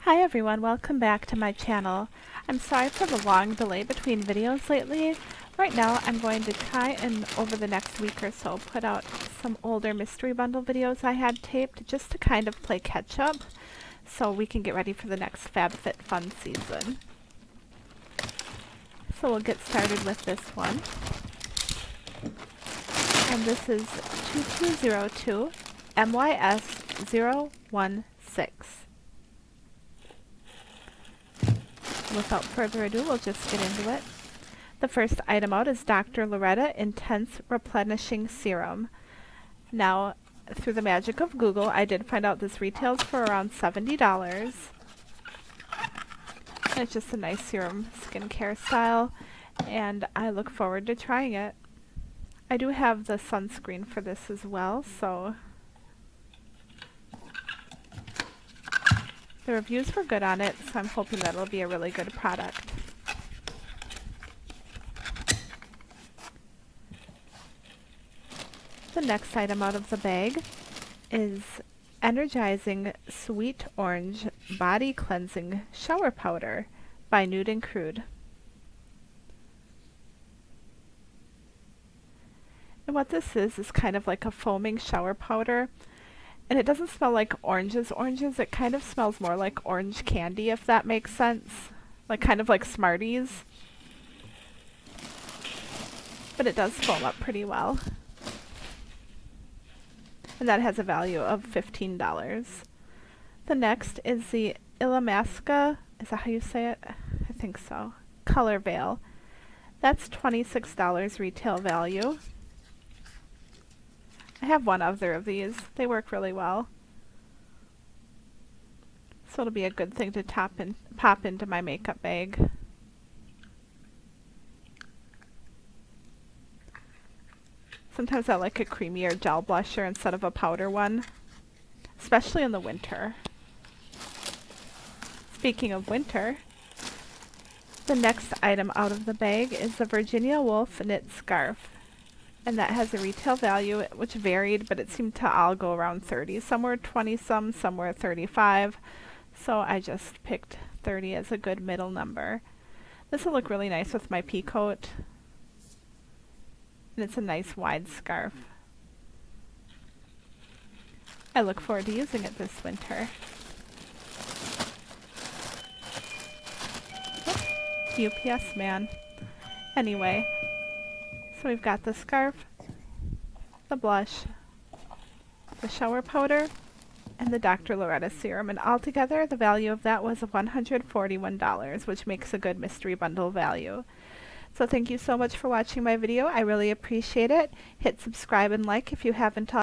Hi everyone, welcome back to my channel. I'm sorry for the long delay between videos lately. Right now I'm going to try and over the next week or so put out some older mystery bundle videos I had taped just to kind of play catch up so we can get ready for the next FabFitFun season. So we'll get started with this one. And this is 2202 MYS 016. Without further ado, we'll just get into it. The first item out is Dr. Loretta Intense Replenishing Serum. Now, through the magic of Google, I did find out this retails for around $70. It's just a nice serum skincare style, and I look forward to trying it. I do have the sunscreen for this as well, so the reviews were good on it, so I'm hoping that it'll be a really good product. The next item out of the bag is Energizing Sweet Orange Body Cleansing Shower Powder by Nude and Crude. And what this is kind of like a foaming shower powder. And it doesn't smell like oranges. It kind of smells more like orange candy, if that makes sense. Like kind of like Smarties. But it does foam up pretty well. And that has a value of $15. The next is the Illamasqua, is that how you say it? I think so. Color Veil. That's $26 retail value. I have one other of these. They work really well. So it'll be a good thing to pop into my makeup bag. Sometimes I like a creamier gel blusher instead of a powder one, especially in the winter. Speaking of winter, the next item out of the bag is the Virginia Woolf Knit Scarf. And that has a retail value, which varied, but it seemed to all go around 30. Some were 20-some, some were 35. So I just picked 30 as a good middle number. This will look really nice with my pea coat. And it's a nice wide scarf. I look forward to using it this winter. Oops, UPS man. Anyway. So we've got the scarf, the blush, the shower powder, and the Dr. Loretta serum. And altogether, the value of that was $141, which makes a good mystery bundle value. So thank you so much for watching my video. I really appreciate it. Hit subscribe and like if you haven't already.